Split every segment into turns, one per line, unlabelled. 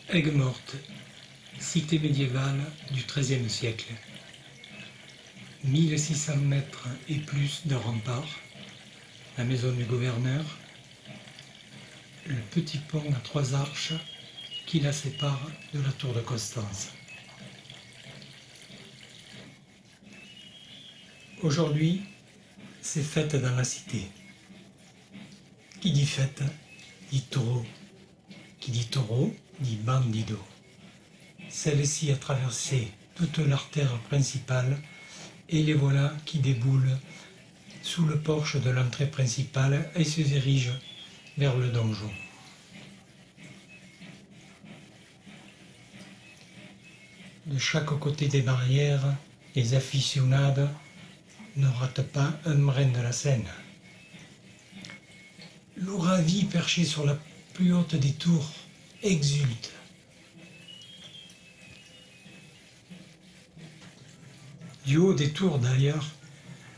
Aigues-Mortes, cité médiévale du XIIIe siècle. 1600 mètres et plus de remparts, la maison du gouverneur, le petit pont à 3 arches qui la sépare de la tour de Constance. Aujourd'hui, c'est fête dans la cité. Qui dit fête, dit taureau. Qui dit taureau, dit bandido. Celle-ci a traversé toute l'artère principale et les voilà qui déboulent sous le porche de l'entrée principale et se dirigent vers le donjon. De chaque côté des barrières, les aficionados ne ratent pas un brin de la scène. L'Ouravi, perché sur la plus haute des tours, exulte. Du haut des tours d'ailleurs,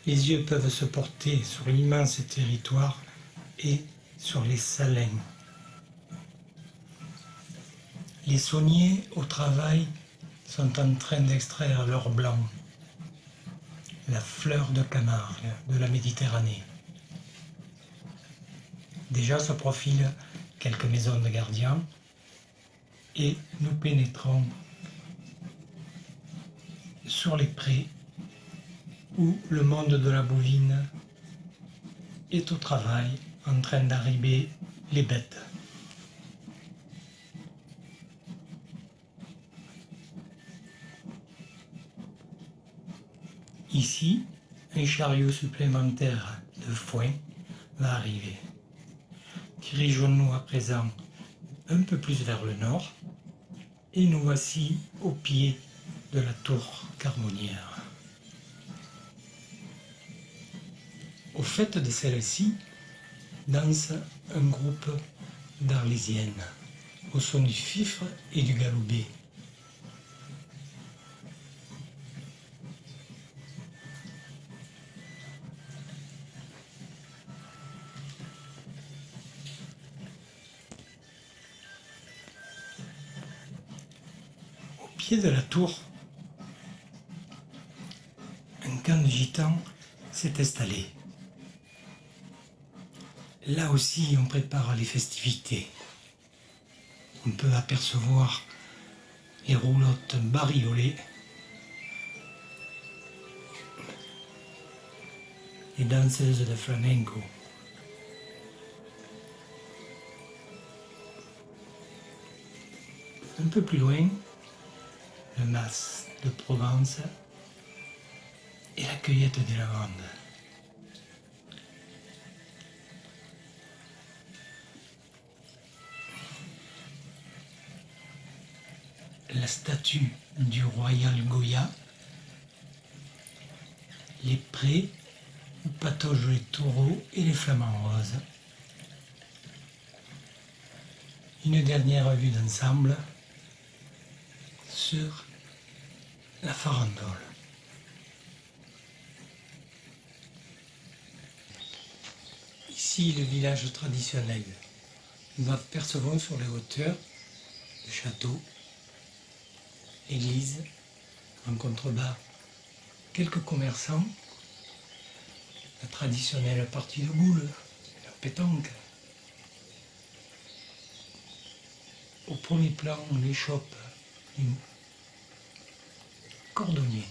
les yeux peuvent se porter sur l'immense territoire et sur les salins. Les sauniers au travail sont en train d'extraire leur blanc, la fleur de Camargue de la Méditerranée. Déjà se profilent quelques maisons de gardiens et nous pénétrons sur les prés où le monde de la bovine est au travail en train d'arriver les bêtes. Ici, un chariot supplémentaire de foin va arriver. Dirigeons-nous à présent un peu plus vers le nord et nous voici au pied de la tour Carbonnière. Au fait de celle-ci danse un groupe d'Arlésiennes au son du fifre et du galoubet. Au pied de la tour, un camp de gitans s'est installé. Là aussi, on prépare les festivités. On peut apercevoir les roulottes bariolées, les danseuses de flamenco. Un peu plus loin, le mas de Provence et la cueillette des lavandes. La statue du royal Goya, les prés où pataugent les taureaux et les flamants roses. Une dernière vue d'ensemble sur la farandole. Ici, le village traditionnel. Nous apercevons sur les hauteurs le château, l'église, en contrebas, quelques commerçants, la traditionnelle partie de boule, la pétanque. Au premier plan, l'échoppe du cordonnier.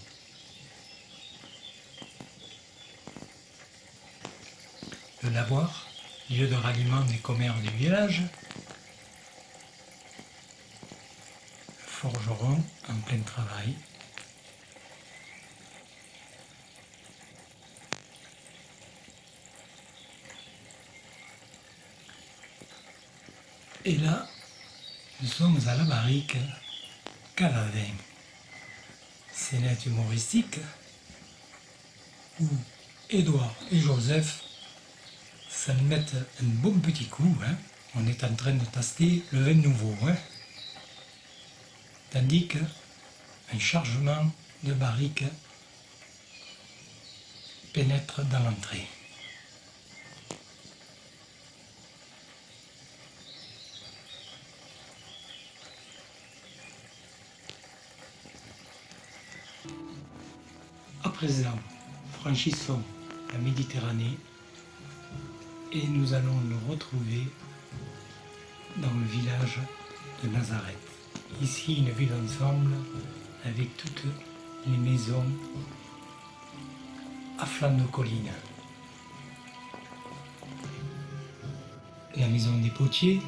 Le lavoir, lieu de ralliement des commerces du village. Forgeron en plein travail. Et là, nous sommes à la barrique Calavin. Scénette humoristique où Édouard et Joseph s'en mettent un bon petit coup. On est en train de taster le vin nouveau. Tandis qu'un chargement de barrique pénètre dans l'entrée. présent, franchissons la Méditerranée et nous allons nous retrouver dans le village de Nazareth. Ici, une ville ensemble avec toutes les maisons à flanc de colline. La maison des potiers,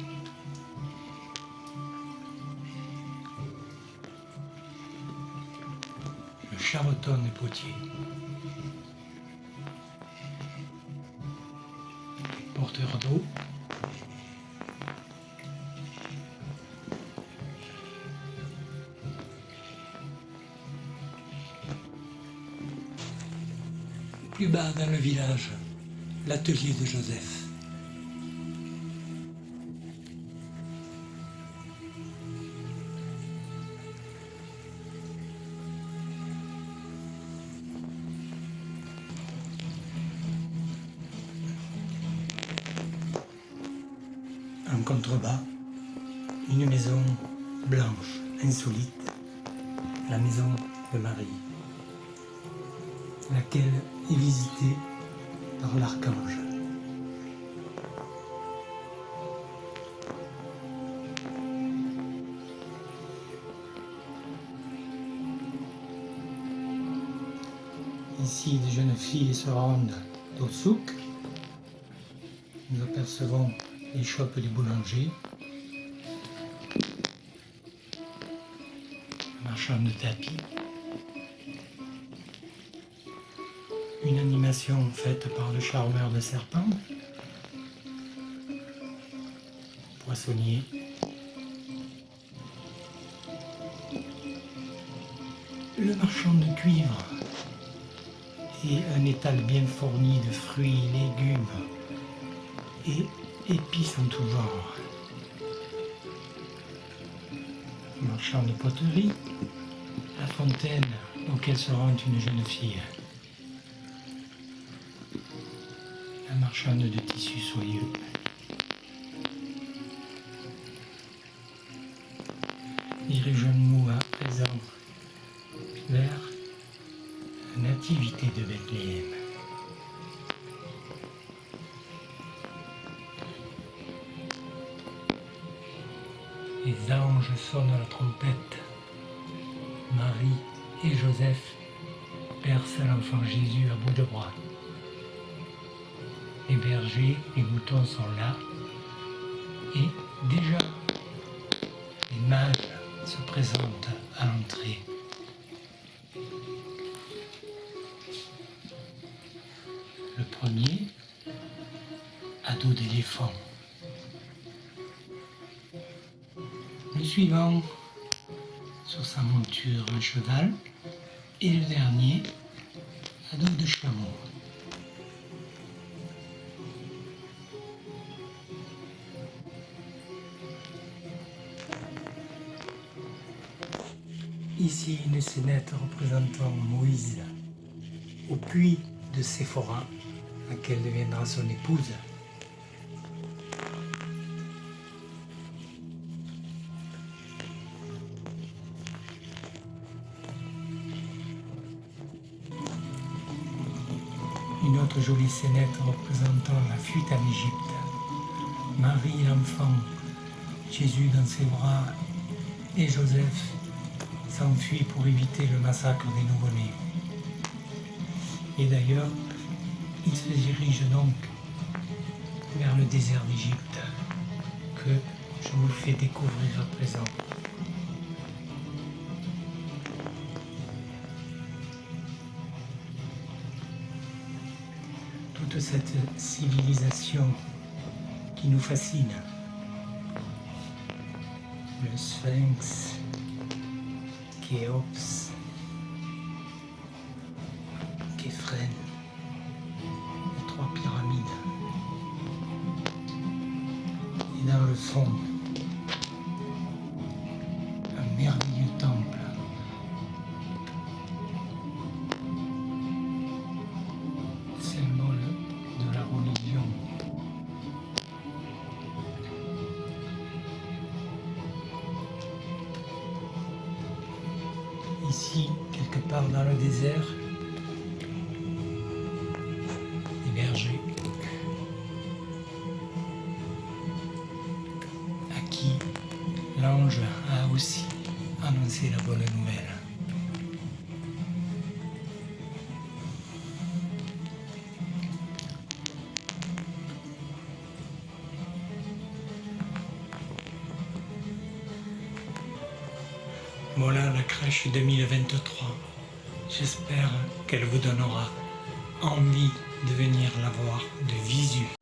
le charreton des potiers, les porteurs d'eau, plus bas dans le village, l'atelier de Joseph. En contrebas, une maison blanche, insolite, la maison de Marie, laquelle est visitée par l'archange. Ici, des jeunes filles se rendent au souk. Nous apercevons les chopes du boulanger, un marchand de tapis, une animation faite par le charmeur de serpents, poissonnier, le marchand de cuivre et un étal bien fourni de fruits, légumes et épices en tout genre. Marchand de poterie, la fontaine auquel se rend une jeune fille. La marchande de tissus soyeux. Dirigeons-nous à présent vers la nativité de Bethléem. Les anges sonnent la trompette. Marie et Joseph bercent l'enfant Jésus à bout de bras. Les bergers, les moutons sont là. Et déjà, les mages se présentent à l'entrée. Le premier, à dos d'éléphant. Le suivant, sur sa monture, un cheval. Et le dernier, à dos de chameau. Ici, une scénette représentant Moïse au puits de Séphora, laquelle deviendra son épouse. Une autre jolie scénette représentant la fuite en Égypte. Marie, l'enfant, Jésus dans ses bras et Joseph s'enfuit pour éviter le massacre des nouveau-nés. Et d'ailleurs, il se dirige donc vers le désert d'Égypte que je vous fais découvrir à présent. Toute cette civilisation qui nous fascine. Le Sphinx, Khéops, Képhren, les trois pyramides. Et dans le fond, un merveilleux temple. Symbole de la religion. Ici, quelque part dans le désert, l'ange a aussi annoncé la bonne nouvelle. Voilà la crèche 2023. J'espère qu'elle vous donnera envie de venir la voir de visu.